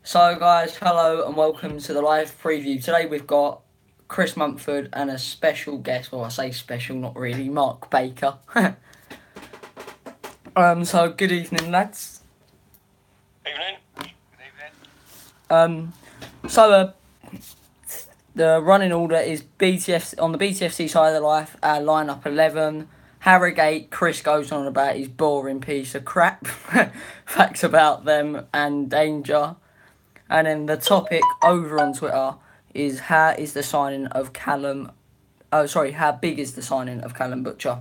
So guys, hello and welcome to the live preview. Today we've got Chris Mumford and a special guest. Well, I say special, not really. Mark Baker. So good evening, lads. Evening. Good evening. So the running order is BTF on the BTFC side of the life. Lineup 11. Harrogate. Chris goes on about his boring piece of crap facts about them and danger. And then the topic over on Twitter is how big is the signing of Callum Butcher?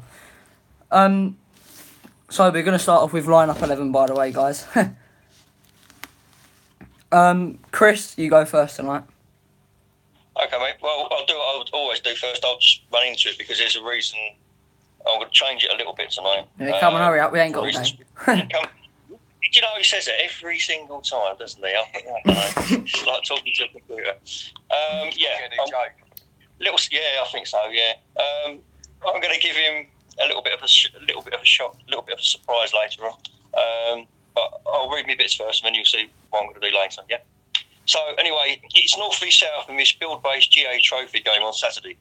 So we're gonna start off with lineup 11, by the way, guys. Chris, you go first tonight. Okay, mate. Well, I'll do what I would always do first. I'll just run into it because there's a reason. I'm going to change it a little bit tonight. Yeah, come on, hurry up. We ain't got all day. You know, he says it every single time, doesn't he? I don't know. It's like talking to a computer. I think so. Yeah. I'm going to give him a little bit of a shock, a little bit of a surprise later on. But I'll read me bits first, and then you'll see what I'm going to do later. Yeah. So anyway, it's North v South in this field-based GA Trophy game on Saturday.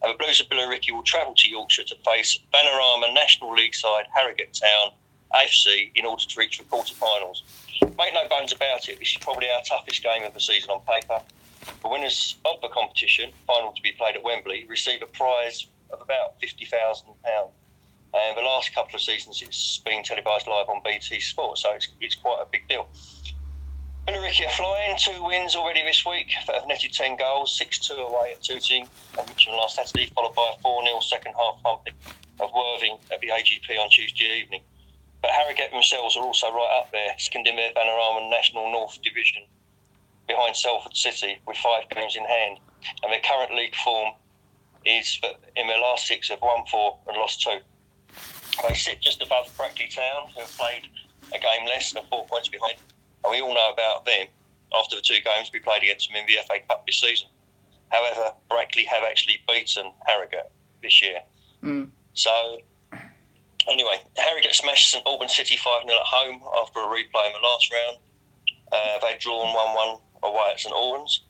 And the Blues of Billericay will travel to Yorkshire to face Vanarama National League side Harrogate Town AFC in order to reach the quarter-finals. Make no bones about it, this is probably our toughest game of the season on paper. The winners of the competition, final to be played at Wembley, receive a prize of about £50,000. And the last couple of seasons it's been televised live on BT Sport, so it's quite a big deal. Billericay are flying, 2 wins already this week that have netted 10 goals, 6-2 away at Tooting and Richmond last Saturday, followed by a 4-0 second half pumping of Worthing at the AGP on Tuesday evening. But Harrogate themselves are also right up there, second in their Vanarama National North Division, behind Salford City with 5 games in hand. And their current league form is that in their last 6 have won 4 and lost 2. They sit just above Brackley Town, who have played a game less and 4 points behind. And we all know about them after the 2 games we played against them in the FA Cup this season. However, Brackley have actually beaten Harrogate this year. So, anyway, Harrogate smashed St Albans City 5-0 at home after a replay in the last round. They'd drawn 1-1 away at St Albans.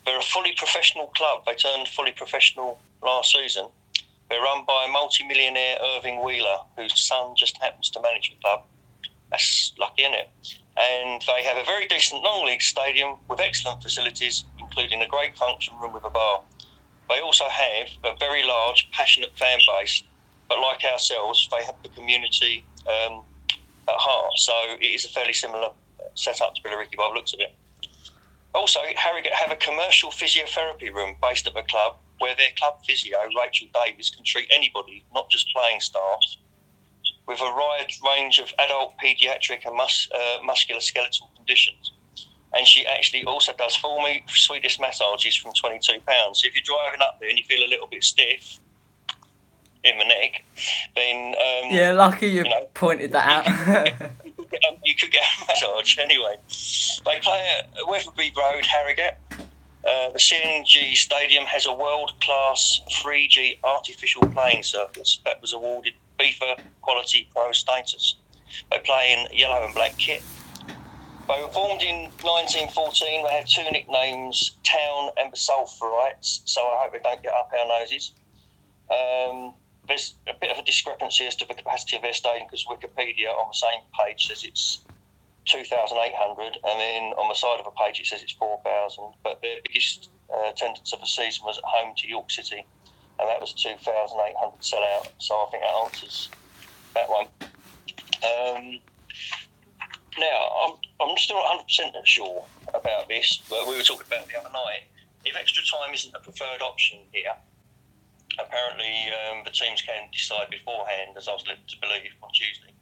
They're a fully professional club. They turned fully professional last season. They're run by multi-millionaire Irving Wheeler, whose son just happens to manage the club. That's lucky, isn't it? And they have a very decent non-league stadium with excellent facilities, including a great function room with a bar. They also have a very large, passionate fan base, but like ourselves, they have the community at heart. So it is a fairly similar setup to Billericay by the looks of it. Also, Harrogate have a commercial physiotherapy room based at the club, where their club physio, Rachel Davies, can treat anybody, not just playing staff, with a wide range of adult, paediatric and musculoskeletal conditions. And she actually also does full Swedish massages from £22. So if you're driving up there and you feel a little bit stiff in the neck, then... lucky you pointed that out. You could get a massage anyway. They play at Weatherby Road, Harrogate. The CNG Stadium has a world-class 3G artificial playing surface that was awarded FIFA Quality Pro status. They play in yellow and black kit. They were formed in 1914. They had 2 nicknames, Town and the Sulphurites, so I hope they don't get up our noses. There's a bit of a discrepancy as to the capacity of their stadium because Wikipedia on the same page says it's 2,800 and then on the side of the page it says it's 4,000, but their biggest attendance of the season was at home to York City, and that was 2,800 sellout, so I think that answers that one. Now, I'm still not 100% sure about this, but we were talking about it the other night. If extra time isn't a preferred option here, apparently the teams can decide beforehand, as I was led to believe on Tuesday,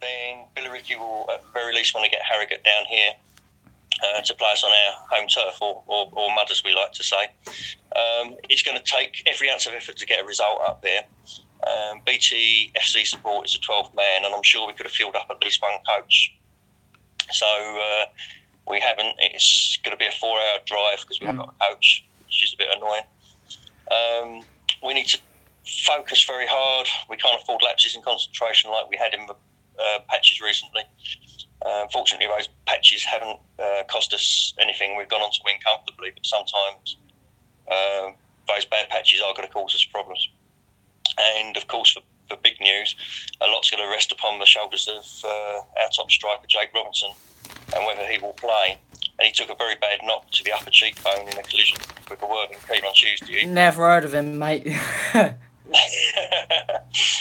then Billericay will at the very least want to get Harrogate down here to play us on our home turf, or mud as we like to say. It's going to take every ounce of effort to get a result up there. BT FC support is a 12th man, and I'm sure we could have filled up at least one coach. So we haven't. It's going to be a 4-hour drive because we haven't got a coach, which is a bit annoying. We need to focus very hard. We can't afford lapses in concentration like we had in the patches recently. Fortunately, those patches haven't cost us anything. We've gone on to win comfortably, but sometimes those bad patches are going to cause us problems. And of course, for big news, a lot's going to rest upon the shoulders of our top striker, Jake Robinson, and whether he will play. And he took a very bad knock to the upper cheekbone in a collision with a Worthing team on Tuesday. Never heard of him, mate.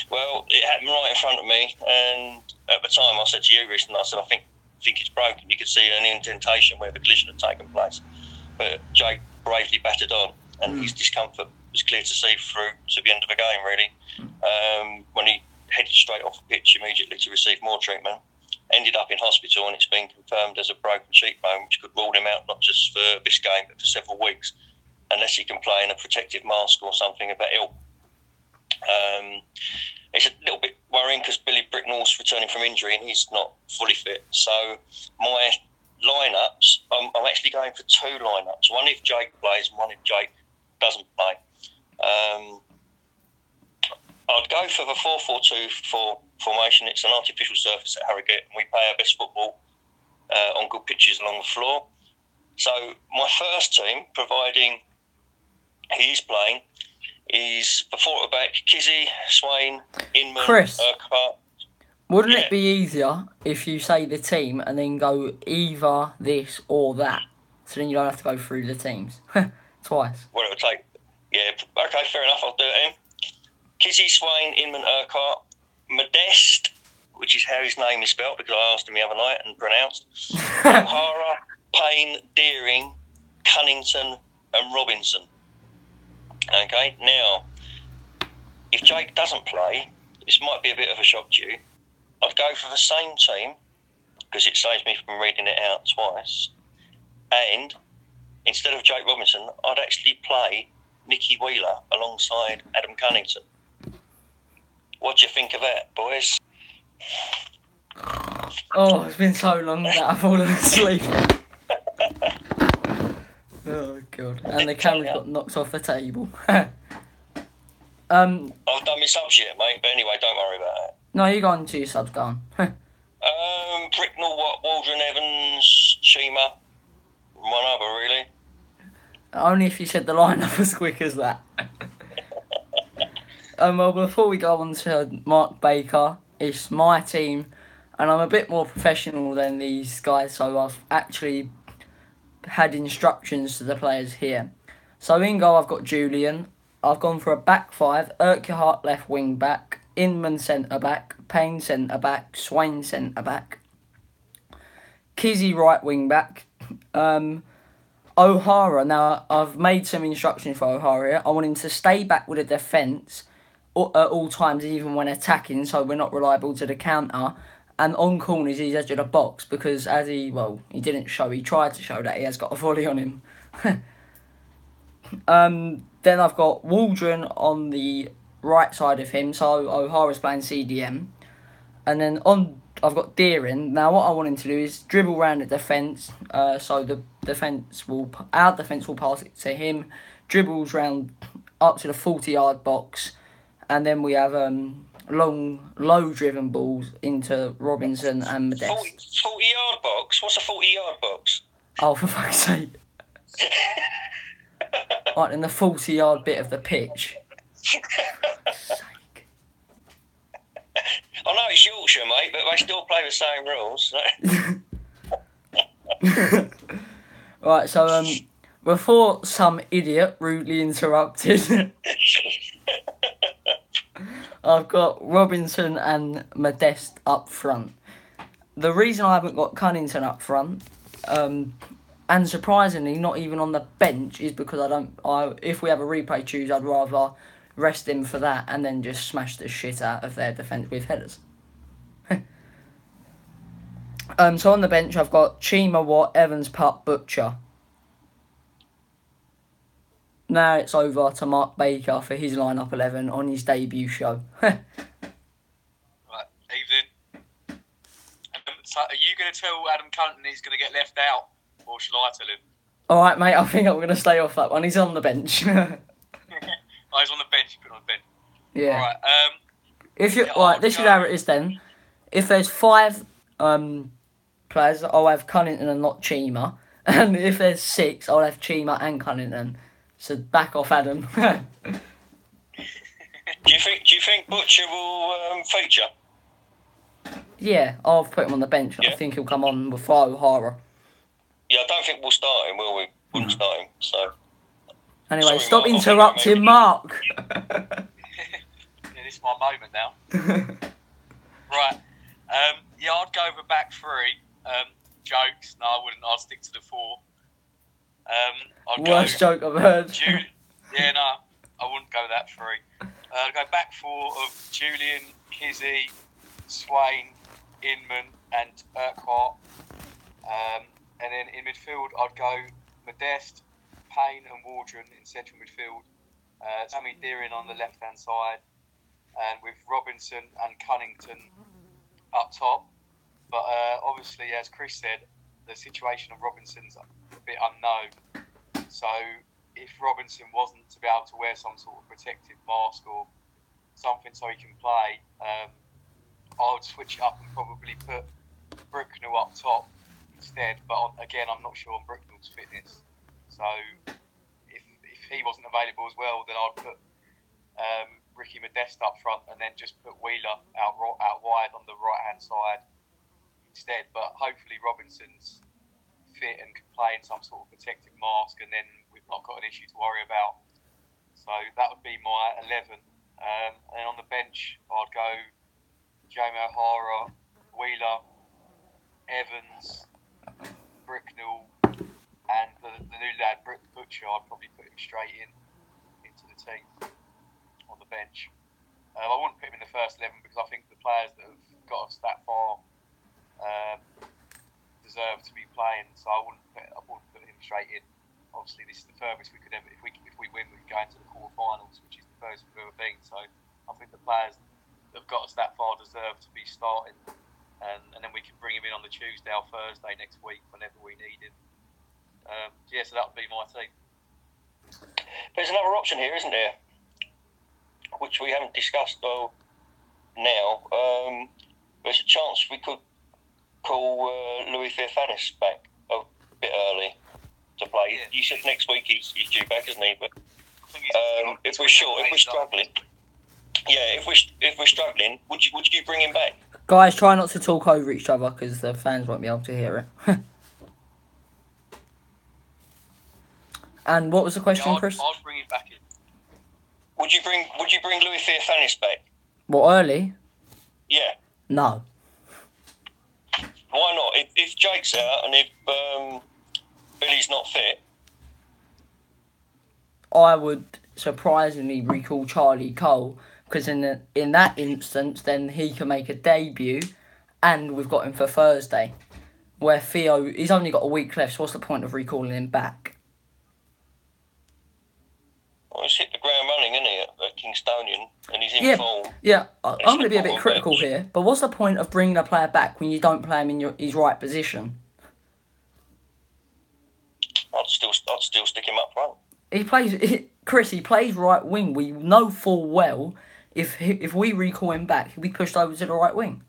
Well, it happened right in front of me, and at the time I said to you recently, I said, I think it's broken. You could see an indentation where the collision had taken place. But Jake bravely battered on, and his discomfort was clear to see through to the end of the game, really. When he headed straight off the pitch immediately to receive more treatment, ended up in hospital, and it's been confirmed as a broken cheekbone, which could rule him out not just for this game, but for several weeks, unless he can play in a protective mask or something of that ilk. It's a little bit worrying because Billy Bricknell's returning from injury and he's not fully fit. So my lineups, I'm actually going for two lineups. One if Jake plays and one if Jake doesn't play. I'd go for the 4-4-2 formation. It's an artificial surface at Harrogate, and we play our best football on good pitches along the floor. So my first team, providing he is playing, is the four at the back: Kizzy, Swain, Inman, Chris, Urquhart. wouldn't it be easier if you say the team and then go either this or that? So then you don't have to go through the teams twice. What it would take. Yeah, okay, fair enough, I'll do it in. Kizzy, Swain, Inman, Urquhart, Modeste, which is how his name is spelt because I asked him the other night and pronounced, O'Hara, Payne, Deering, Cunnington and Robinson. Okay, now, if Jake doesn't play, this might be a bit of a shock to you, I'd go for the same team, because it saves me from reading it out twice, and instead of Jake Robinson, I'd actually play Nicky Wheeler alongside Adam Cunnington. What do you think of that, boys? Oh, it's been so long that I've fallen asleep. Oh, God. And the camera got knocked off the table. I've done my subs yet, mate, but anyway, don't worry about that. No, you go on to your subs, go on. Bricknell, Waldron, Evans, Shima, one other, really. Only if you said the lineup as quick as that. Well, before we go on to Mark Baker, it's my team, and I'm a bit more professional than these guys, so I've actually had instructions to the players here. So in goal, I've got Julian. I've gone for a back five: Urquhart left wing back, Inman centre back, Payne centre back, Swain centre back, Kizzy right wing back. O'Hara, now I've made some instructions for O'Hara here. I want him to stay back with a defence at all times, even when attacking, so we're not reliable to the counter. And on corners, he's edge of the box because he didn't show, he tried to show that he has got a volley on him. Then I've got Waldron on the right side of him, so O'Hara's playing CDM. And then I've got Deering. Now what I want him to do is dribble around the defence, so our defence will pass it to him, dribbles round up to the 40-yard box, and then we have long, low-driven balls into Robinson and Modeste. 40-yard box? What's a 40-yard box? Oh, for fuck's sake. Right, in the 40-yard bit of the pitch. I know it's Yorkshire, mate, but they still play the same rules. Right, so before some idiot rudely interrupted, I've got Robinson and Modeste up front. The reason I haven't got Cunnington up front, and surprisingly not even on the bench, is because if we have a replay choose, I'd rather rest him for that and then just smash the shit out of their defence with headers. So on the bench, I've got Chima, Watt, Evans, Putt, Butcher. Now it's over to Mark Baker for his lineup 11 on his debut show. Right, evening. So are you going to tell Adam Cunnington he's going to get left out, or shall I tell him? Alright, mate, I think I'm going to stay off that one. He's on the bench. Oh, he's on the bench. Put on the bench. Yeah. Alright, This is how it is then. If there's five players, I'll have Cunnington and not Chima. And if there's 6, I'll have Chima and Cunnington. So back off, Adam. Do you think Butcher will feature? Yeah, I've put him on the bench. And I Yeah. think he'll come on with O'Hara. Yeah, I don't think we'll start him, will we? Wouldn't start him. So Anyway, sorry, stop Mark, interrupting Mark. This is my moment now. Right. Yeah, I'd go with a back 3. Jokes. No, I wouldn't. I'd stick to the 4. Worst joke I've heard. Yeah, no, I wouldn't go that 3. I'd go back 4 of Julian, Kizzy, Swain, Inman, and Urquhart. And then in midfield, I'd go Modeste, Payne, and Wardren in central midfield. Sammy Deering on the left-hand side, and with Robinson and Cunnington up top. But obviously, as Chris said, the situation of Robinson's a bit unknown. So if Robinson wasn't to be able to wear some sort of protective mask or something so he can play, I would switch it up and probably put Brooknell up top instead. But again, I'm not sure on Brooknell's fitness. So if he wasn't available as well, then I'd put Ricky Modeste up front and then just put Wheeler out wide on the right-hand side instead. But hopefully Robinson's fit and can play in some sort of protective mask, and then we've not got an issue to worry about. So that would be my 11. And on the bench, I'd go Jamie O'Hara, Wheeler, Evans, Bricknell, and the new lad, Butcher. I'd probably put him straight into the team on the bench. I wouldn't put him in the first 11 because I think the players that have got us that far deserve to be playing. So I wouldn't put him straight in. Obviously, this is the furthest we could ever. If we win, we can go into the quarterfinals, which is the first we've ever been. So I think the players that have got us that far deserve to be starting, and then we can bring him in on the Tuesday or Thursday next week whenever we need him. So that would be my team. There's another option here, isn't there? Which we haven't discussed now. There's a chance we could call Louis Theophanis back a bit early to play. Yeah. You said next week he's due back, isn't he? But I think if we're struggling, if we're struggling, would you bring him back? Guys, try not to talk over each other because the fans won't be able to hear it. And what was the question, Chris? I'd bring him back in. Would you bring Louis Theophanis back? What, early? Yeah. No. Why not? If Jake's out and if Billy's not fit, I would surprisingly recall Charlie Cole because in that instance, then he can make a debut, and we've got him for Thursday. Where Theo, he's only got a week left, so what's the point of recalling him back? well, he's hit the ground running, isn't he, at Kingstonian, and he's in form. Yeah, I'm going to be a bit critical here, but what's the point of bringing a player back when you don't play him in his right position? I'd still stick him up front. He plays right wing. We know full well if we recall him back, he'll be pushed over to the right wing.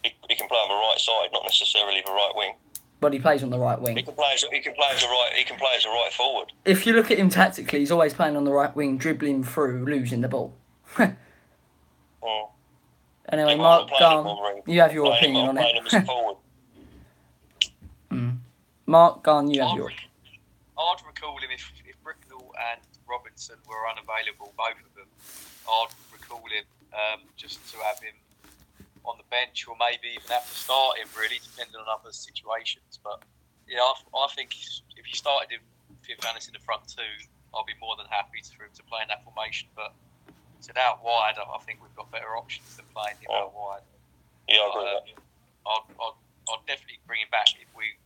He can play on the right side, not necessarily the right wing. But he plays on the right wing. He can play as a right forward. If you look at him tactically, he's always playing on the right wing, dribbling through, losing the ball. Anyway, Mark, you have your opinion on it. Mark, you have your. I'd recall him if Bricknell and Robinson were unavailable, both of them. I'd recall him just to have him on the bench, or maybe even have to start him, really, depending on other situations. But yeah, I think if you started him, Theophanis in the front two, I'll be more than happy for him to play in that formation. But to out wide, I think we've got better options than playing him out wide. Yeah, I agree with that. I'd definitely bring him back if we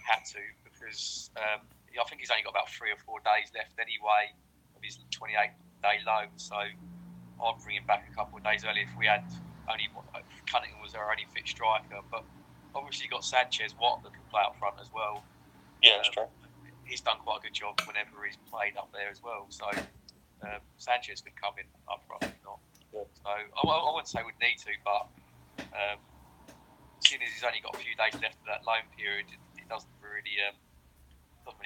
had to, because I think he's only got about 3 or 4 days left anyway of his 28-day loan. So I'd bring him back a couple of days early if we had only Cunnington was our only fit striker. But obviously you've got Sanchez Watt that can play up front as well. Yeah, that's true. He's done quite a good job whenever he's played up there as well. So Sanchez can come in up front if not. So I wouldn't say we'd need to, but seeing as he's only got a few days left of that loan period, it doesn't really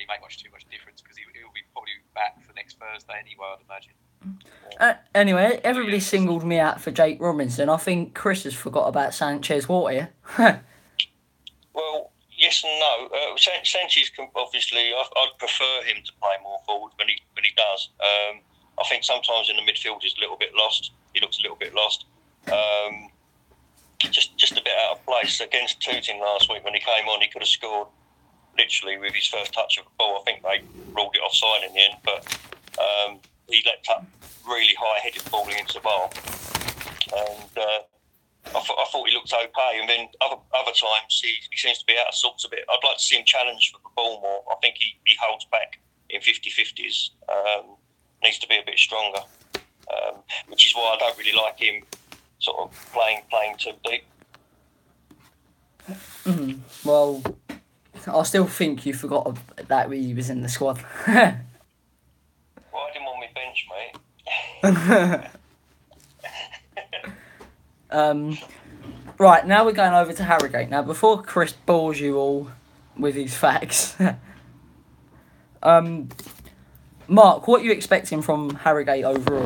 make too much difference because he'll be probably back for next Thursday anyway, I'd imagine. Anyway, everybody singled me out for Jake Robinson. I think Chris has forgot about Sanchez Water. Well, yes and no. Sanchez, obviously, I'd prefer him to play more forward when he does. I think sometimes in the midfield he's a little bit lost. He looks a little bit lost. Just a bit out of place. Against Tooting last week when he came on, he could have scored literally with his first touch of the ball. I think they ruled it offside in the end, but he let up really high-headed ball into the bar. And I thought he looked okay. And then other times he seems to be out of sorts a bit. I'd like to see him challenge for the ball more. I think he holds back in 50-50s. Needs to be a bit stronger, which is why I don't really like him sort of playing too deep. Well, I still think you forgot that he was in the squad. Well, I had him on my bench, mate. Right, now we're going over to Harrogate. Now, before Chris bores you all with his facts, Mark, what are you expecting from Harrogate overall?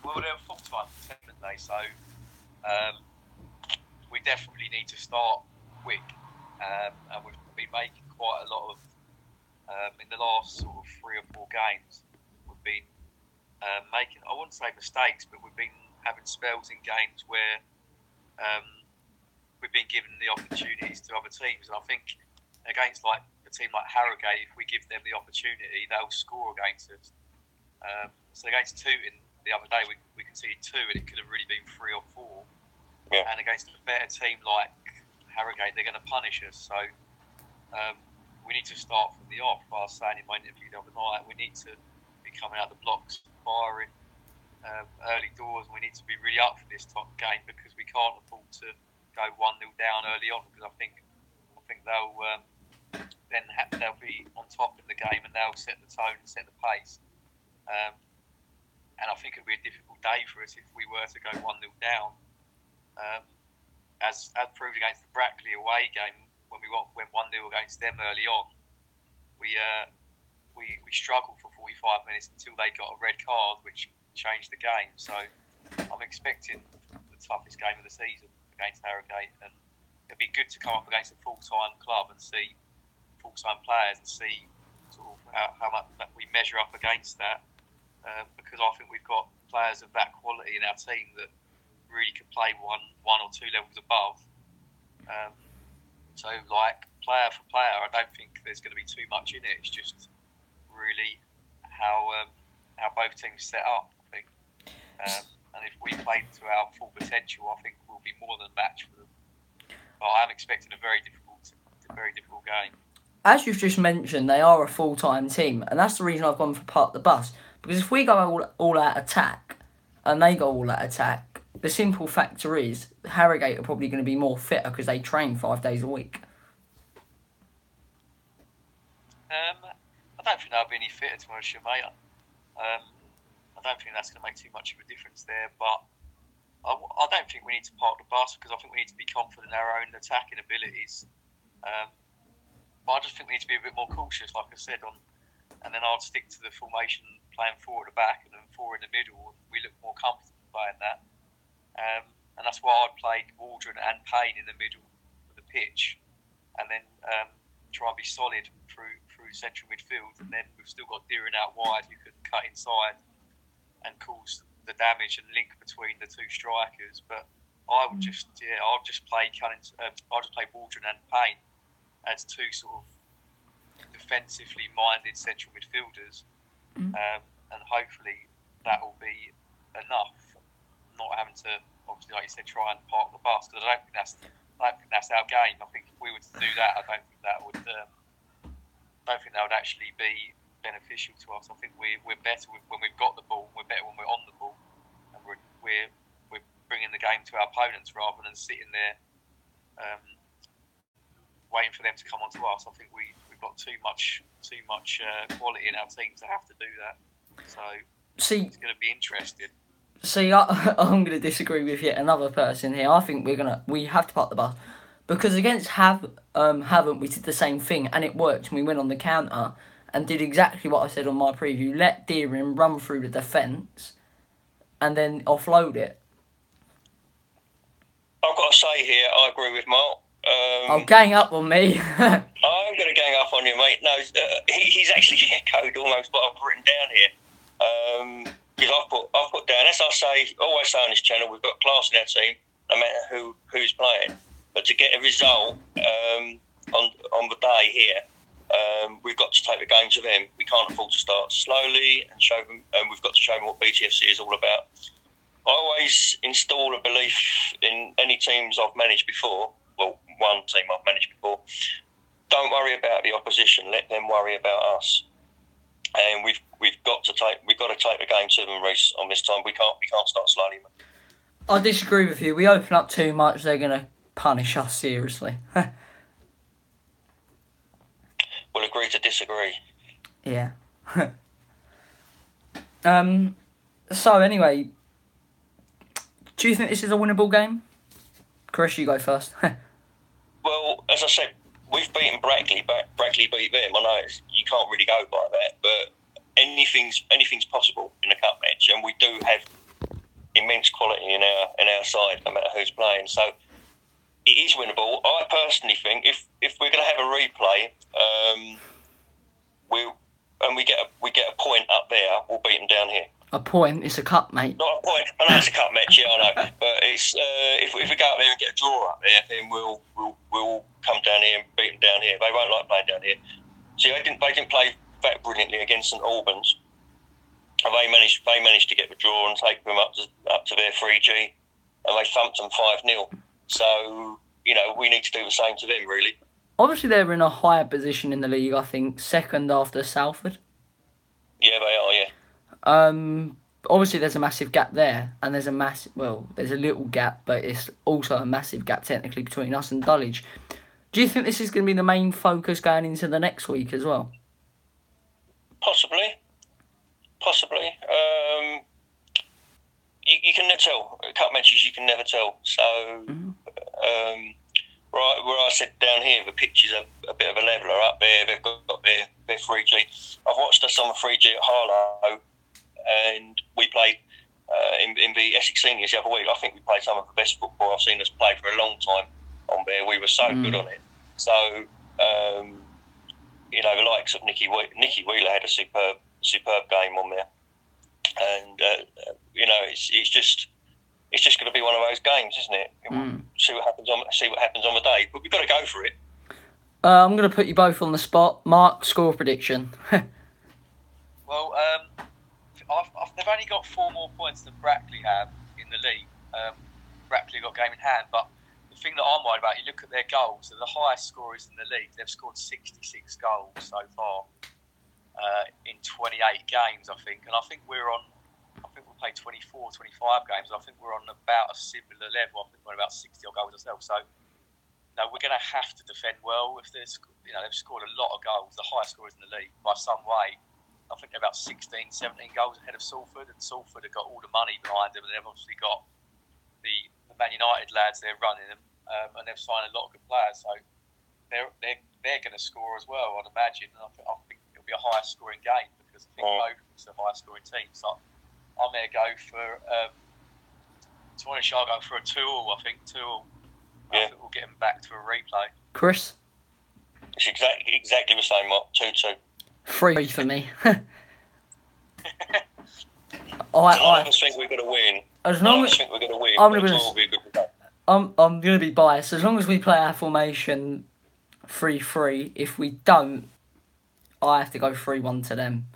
Well, they're a full-time team, aren't they? So we definitely need to start quick. And we've been making quite a lot of, in the last sort of 3 or 4 games, we've been making, I wouldn't say mistakes, but we've been having spells in games where we've been given the opportunities to other teams. And I think against like a team like Harrogate, if we give them the opportunity, they'll score against us. So against Tooting the other day, we conceded 2 and it could have really been 3 or 4. Yeah. And against a better team like Harrogate, they're going to punish us. So we need to start from the off. I was saying in my interview the other night, we need to be coming out the blocks, firing early doors. We need to be really up for this top game because we can't afford to go 1-0 down early on because I think they'll they'll be on top of the game and they'll set the tone and set the pace. And I think it'll be a difficult day for us if we were to go 1-0 down. As proved against the Brackley away game, when we went 1-0 against them early on, we struggled for 45 minutes until they got a red card, which changed the game. So I'm expecting the toughest game of the season against Harrogate, and it'd be good to come up against a full-time club and see full-time players and see sort of how much we measure up against that. Because I think we've got players of that quality in our team that really can play one or 2 levels above. So, like, player for player, I don't think there's going to be too much in it. It's just really how both teams set up, I think. And if we play to our full potential, I think we'll be more than matched for them. But I am expecting a very difficult game. As you've just mentioned, they are a full-time team, and that's the reason I've gone for Park the Bus. Because if we go all out attack, and they go all out attack, the simple factor is Harrogate are probably going to be more fitter because they train 5 days a week. I don't think they'll be any fitter, to be honest, mate. I don't think that's going to make too much of a difference there, but I don't think we need to park the bus because I think we need to be confident in our own attacking abilities. But I just think we need to be a bit more cautious, like I said, and then I'll stick to the formation playing 4 at the back and then 4 in the middle. We look more comfortable playing that. And that's why I'd play Waldron and Payne in the middle of the pitch and then try and be solid through central midfield. And then we've still got Deering out wide who can cut inside and cause the damage and link between the 2 strikers. But I'll just play Waldron and Payne as 2 sort of defensively minded central midfielders, and hopefully that will be enough. Not having to, obviously, like you said, try and park the bus because I don't think that's our game. I think if we were to do that, I don't think that would actually be beneficial to us. I think we're better when we've got the ball. We're better when we're on the ball, and we're bringing the game to our opponents rather than sitting there waiting for them to come onto us. I think we've got too much quality in our team to have to do that. So See, It's going to be interesting. See, I'm going to disagree with yet another person here. I think we have to park the bus because against haven't we did the same thing and it worked. And we went on the counter and did exactly what I said on my preview. Let Deering run through the defence and then offload it. I've got to say here, I agree with Mark. Gang up on me. I'm going to gang up on you, mate. No, he's actually echoed almost what I've written down here. Because I've put down, as I say, always say on this channel, we've got class in our team, no matter who's playing. But to get a result on the day here, we've got to take the game to them. We can't afford to start slowly and show them, and we've got to show them what BTFC is all about. I always install a belief in any teams I've managed before. Well, one team I've managed before. Don't worry about the opposition. Let them worry about us. And we've got to take the game to them, Reece. On this time, we can't start slowly. I disagree with you. We open up too much. They're going to punish us seriously. We'll agree to disagree. Yeah. So anyway, do you think this is a winnable game? Chris, you go first. Well, as I said, we've beaten Brackley, but Brackley beat them. I know you can't really go by that, but anything's possible in a cup match, and we do have immense quality in our side, no matter who's playing. So it is winnable. I personally think if we're going to have a replay, we get a point up there, we'll beat them down here. A point? It's a cup, mate. Not a point. I know it's a cup match, yeah, I know. But it's if we go up there and get a draw up there, then we'll come down here and beat them down here. They won't like playing down here. See, they didn't play that brilliantly against St Albans. And they managed to get the draw and take them up to their 3G, and they thumped them 5-0. So we need to do the same to them, really. Obviously, they're in a higher position in the league. I think second after Salford. Yeah, they are. Yeah. Obviously there's a massive gap there, and there's a little gap, but it's also a massive gap technically between us and Dulwich. Do you think this is going to be the main focus going into the next week as well? Possibly. You can never tell. Cup matches, you can never tell. So, right where I said down here, the pitch is a bit of a leveller. Up there, they've got their 3G. I've watched us on the 3G at Harlow, and we played in the Essex Seniors the other week. I think we played some of the best football I've seen us play for a long time on there. We were so good on it. So, the likes of Nicky Wheeler had a superb game on there, and it's just going to be one of those games, isn't it? See what happens on the day, but we've got to go for it. I'm going to put you both on the spot. Mark, score prediction. Well, they've only got 4 more points than Brackley have in the league. Brackley got game in hand, but the thing that I'm worried about, you look at their goals, they're the highest scorers in the league. They've scored 66 goals so far in 28 games, I think. And I think we'll play 24, 25 games. And I think we're on about a similar level. I think we're on about 60 goals ourselves. So, we're going to have to defend well. If they've scored a lot of goals, the highest scorers in the league by some way. I think they're about 16, 17 goals ahead of Salford, and Salford have got all the money behind them, and they've obviously got the Man United lads they're running them, and they've signed a lot of good players, so they're going to score as well, I'd imagine, and I think it'll be a higher scoring game because I think both are higher scoring teams. So I'm going to go for I'll go for a 2-2. I think 2-2. I think we'll get them back to a replay. Chris? It's exactly the same, Mark. 2-2. 3 for me. I just think we're going to win. As long as we're going to win. I'm going to be biased. As long as we play our formation 3-3, if we don't, I have to go 3-1 to them.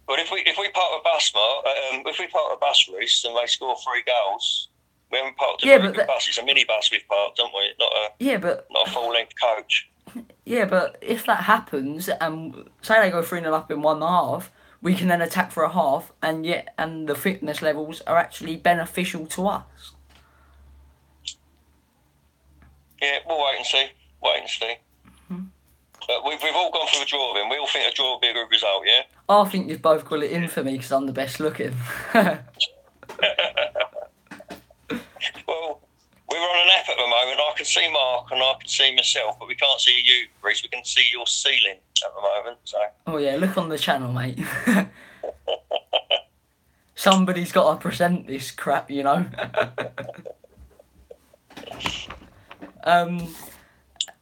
But if we park a bus, Mark, if we park a bus, Reece, and they score 3 goals, we haven't parked a very good bus. It's a mini bus we've parked, haven't we? Not a full-length coach. Yeah, but if that happens, and say they go 3-0 up in 1.5, we can then attack for a half, and the fitness levels are actually beneficial to us. Yeah, we'll wait and see. But we've all gone for a draw then. We all think a draw will be a good result, yeah? I think you've both got it in for me because I'm the best looking. Well, we're on an app at the moment. I can see Mark and I can see myself, but we can't see you, Reece. We can see your ceiling at the moment. So. Oh yeah, look on the channel, mate. Somebody's got to present this crap, you know.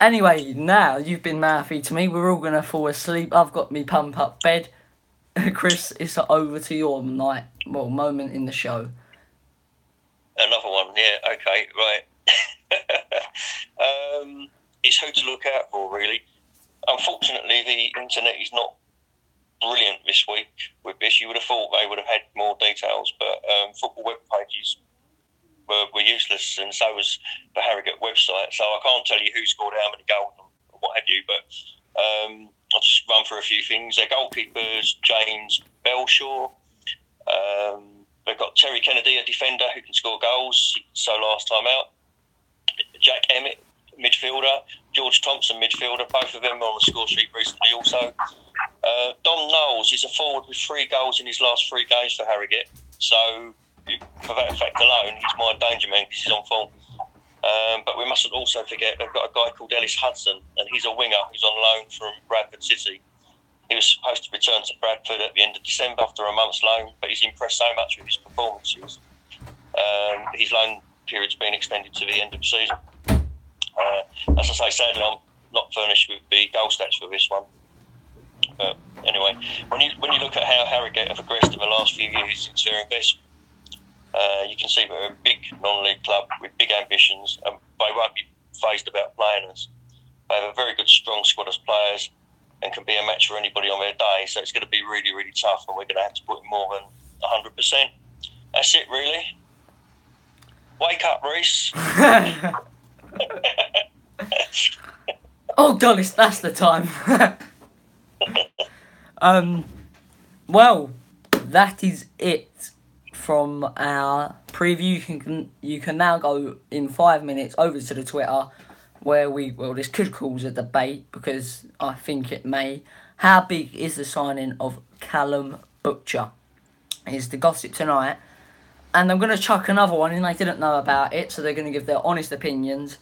Anyway, now you've been mouthy to me. We're all gonna fall asleep. I've got me pump up bed. Chris, it's over to your moment in the show. Another one, yeah. Okay, right. It's who to look out for, really. Unfortunately, the internet is not brilliant this week with this. You would have thought they would have had more details, but football web pages were useless, and so was the Harrogate website. So I can't tell you who scored how many goals and what have you, but I'll just run through a few things. Their goalkeepers, James Belshaw. They've got Terry Kennedy, a defender who can score goals. So last time out. Jack Emmett, midfielder. George Thompson, midfielder. Both of them were on the score sheet recently also. Dom Knowles is a forward with 3 goals in his last 3 games for Harrogate. So for that fact alone, he's my danger man because he's on form. But we mustn't also forget they've got a guy called Ellis Hudson, and he's a winger who's on loan from Bradford City. He was supposed to return to Bradford at the end of December after a month's loan, but he's impressed so much with his performances. His loan period's been extended to the end of the season. As I say, sadly, I'm not furnished with the goal stats for this one. But anyway, when you look at how Harrogate have progressed in the last few years since their investment, you can see they're a big non-league club with big ambitions, and they won't be phased about playing us. They have a very good, strong squad of players and can be a match for anybody on their day. So it's going to be really, really tough, and we're going to have to put in more than 100%. That's it, really. Wake up, Reece. Oh, God, that's the time. Well, that is it from our preview. You can now go in 5 minutes over to the Twitter where this could cause a debate because I think it may. How big is the signing of Callum Butcher? Is the gossip tonight. And I'm going to chuck another one in. They didn't know about it, so they're going to give their honest opinions.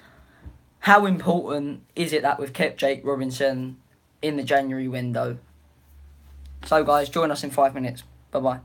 How important is it that we've kept Jake Robinson in the January window? So, guys, join us in 5 minutes. Bye-bye.